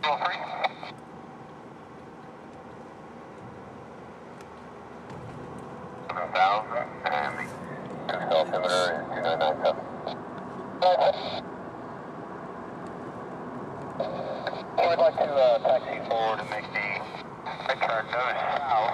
I'd like to taxi forward and make the right turn nose south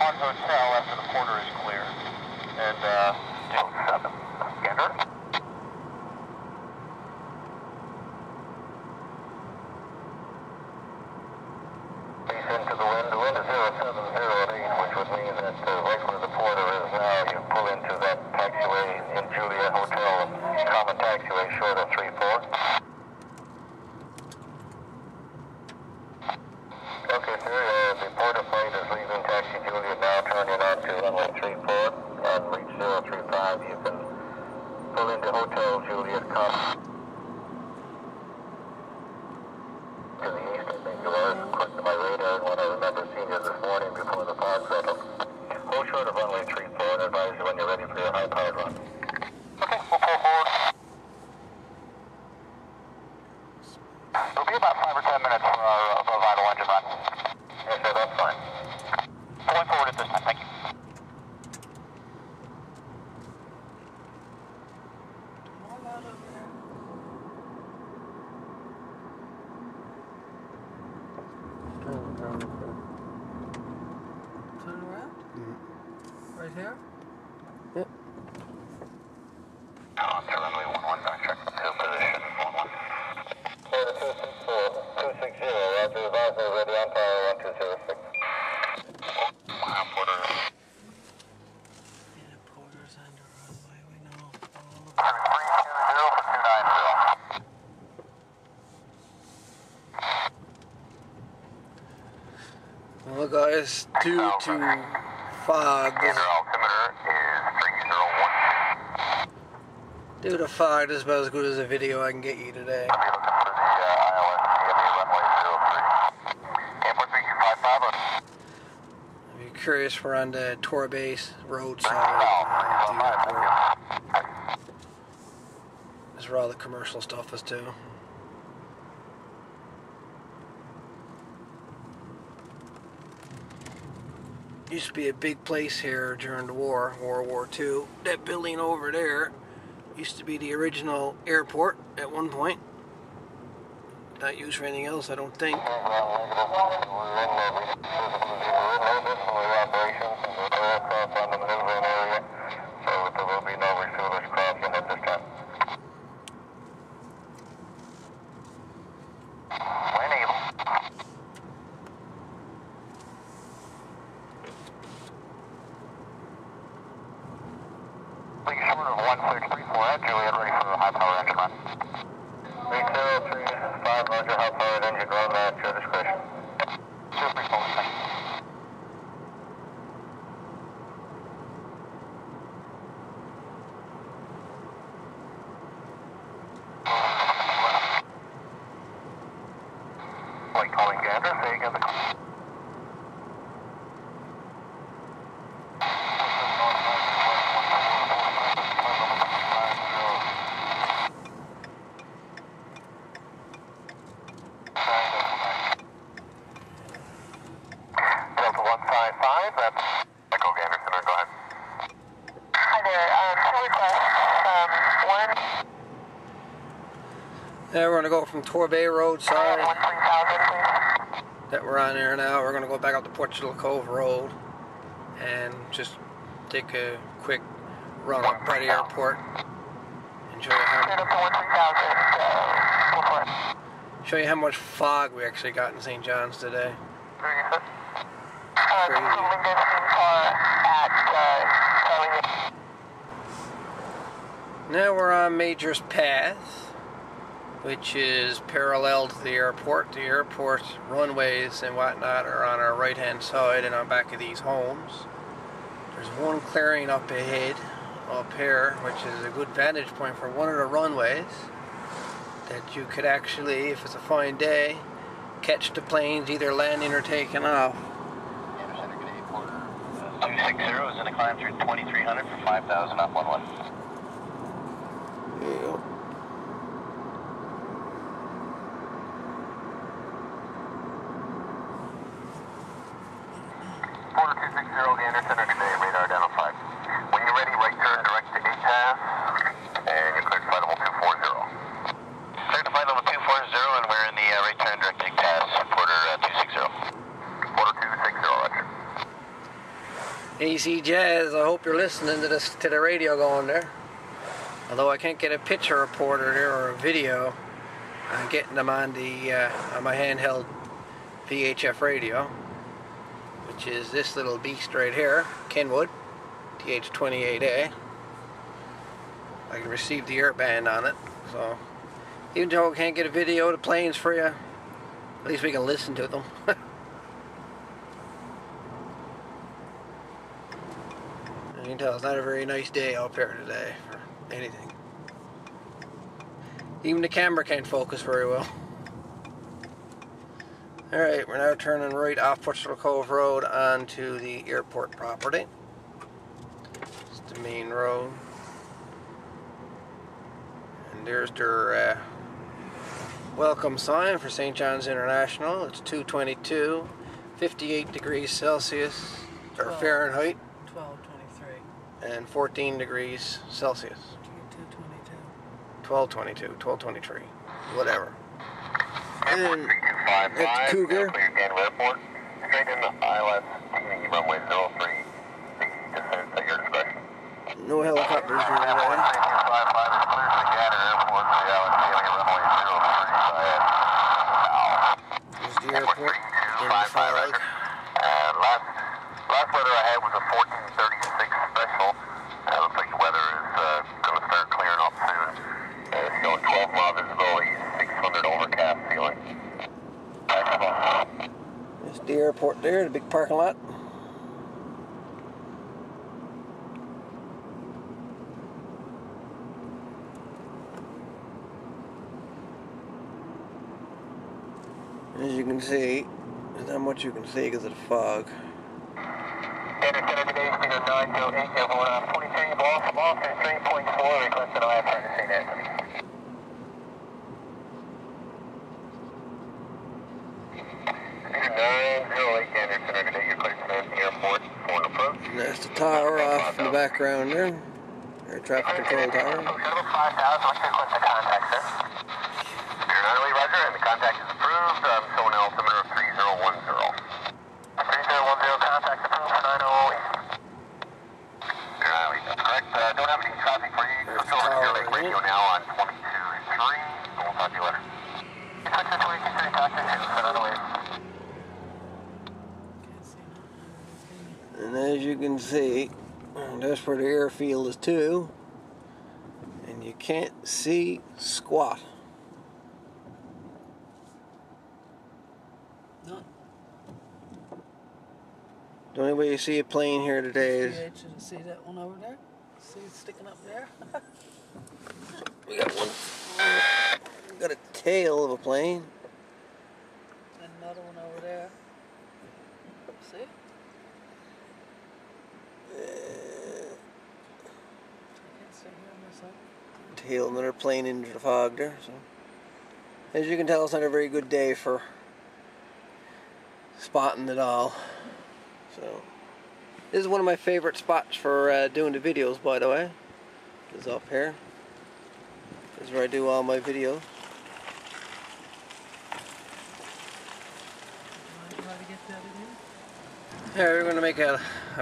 on hotel after the porter is clear. And 07. Gander. East into the wind. The wind is 0708, which would mean that right where the porter is now, you pull into that taxiway in Julia Hotel, common taxiway short of 34. Okay, sir, the porter plane is leaving taxi Julia now, turning on to runway 34 and reach 035. You can pull into Hotel Juliet, come to the east, I think it was, according to my radar, and when I remember seeing you this morning before the fog settled. Hold short of runway 34 and advise you when you're ready for your high-powered run. Okay, we'll pull forward. It'll be about 5 or 10 minutes for our above idle engine run. Yes, sir, that's fine. Pulling forward at this time, thank you. Turn around? Mm-hmm. Right here? Yep. On to runway 11, backtrack to position 11. 260, Roger, advisor, ready on power, 1206. Wow, porter. Yeah, porter's on the runway, we know. 320 for 290. Well, guys, due to fog, this is about as good as a video I can get you today. If you're curious, we're on the Torbay roadside. That's where all the commercial stuff is too. Used to be a big place here during the war, World War II. That building over there used to be the original airport at one point. Not used for anything else, I don't think. Short of 1634 at Juliet, ready for a high-power engine run. 3035, Roger, high-powered engine run at your discretion. 234, thank you. Like calling Gander, say again the call. Yeah, we're going to go from Torbay roadside that we're on there now. We're going to go back up to Portugal Cove Road and just take a quick run up by the airport and show you how much fog we actually got in St.Johns today. Crazy. Now we're on Major's Path, which is parallel to the airport. The airport runways and whatnot are on our right hand side and on back of these homes. There's one clearing up ahead, up here, which is a good vantage point for one of the runways that you could actually, if it's a fine day, catch the planes either landing or taking off. 260 is in a climb through 2300 for 5,000 up 11. There you go. AC Jazz, I hope you're listening to the radio going there. Although I can't get a picture reporter there or a video, I'm getting them on my handheld VHF radio, which is this little beast right here, Kenwood TH28A. I can receive the airband on it, so even though I can't get a video of the planes for you, at least we can listen to them. You can tell it's not a very nice day up here today for anything. Even the camera can't focus very well. Alright, we're now turning right off Portugal Cove Road onto the airport property. It's the main road. And there's their welcome sign for St. Johns International. It's 222, 58 degrees Celsius, or Fahrenheit. 1223. And 14 degrees Celsius. 1222, 1223, whatever. And that's Cougar. Airport, straight into ILS, runway 03, descent at your discretion. No helicopters here today. There's the airport in the fog. Last weather I had was a 1436 special. Looks like the weather is going to start clearing up soon. It's showing 12 mile visibility, 600 overcast ceiling. There's the airport there, the big parking lot. As you can see, there's not much you can see because of the fog. Standard today, speed of 908, level 23, Boston 3.4, requested IFR to St. Anthony. And that's the tower off in the background there. Air traffic control tower. 5000, what's your request to contact, sir? You're not really Roger, and the contact is approved. I'm showing an altimeter of 3010. 3010, contact approved for 908. You're correct. Don't have any traffic for you. There's the tower radio now on 22.3. We'll talk to you later. Switch to 22.3, talk to you, so 908. And as you can see, that's where the airfield is too. And you can't see squat. None. The only way you see a plane here today is... Yeah, you see that one over there? See it sticking up there? We got one. We got a tail of a plane. And another one over there. See? Tail, another plane into the fog there. So, as you can tell, it's not a very good day for spotting it all. So, this is one of my favorite spots for doing the videos, by the way. Is up here. This is where I do all my videos. Yeah, we're going to make a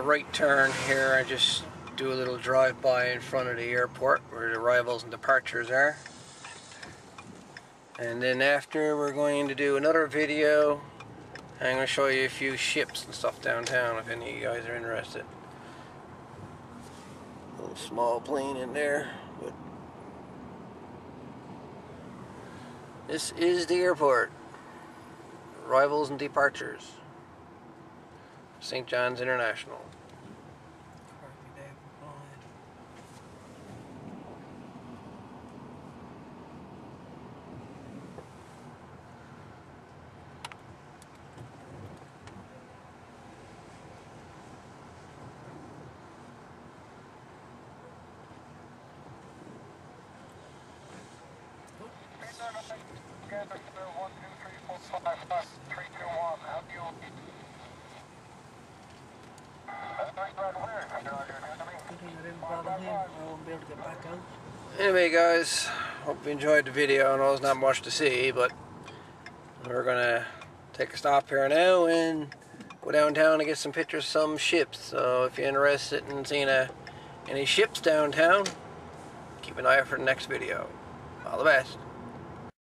right turn here. I just do a little drive-by in front of the airport where the arrivals and departures are. And then after, we're going to do another video. I'm going to show you a few ships and stuff downtown if any of you guys are interested. A little small plane in there. But this is the airport. Arrivals and departures. St. Johns International. Anyway guys, hope you enjoyed the video. I know there's not much to see, but we're gonna take a stop here now and go downtown and get some pictures of some ships. So if you're interested in seeing any ships downtown, keep an eye out for the next video. All the best.